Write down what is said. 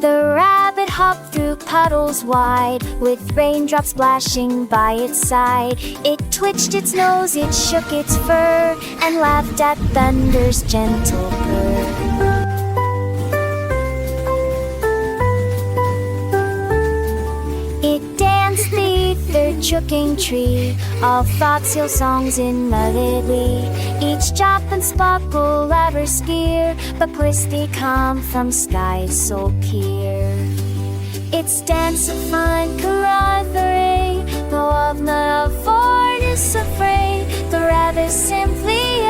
The rabbit hopped through puddles wide, with raindrops splashing by its side. It twitched its nose, it shook its fur, and laughed at thunder's gentle purr. It danced neath the choking tree, all thoughts, hill songs in melody. Each drop and sparkle ever skeer, but prithee come from skies so clear. Its dance of fun, carrothery, though of no force afraid, the rather simply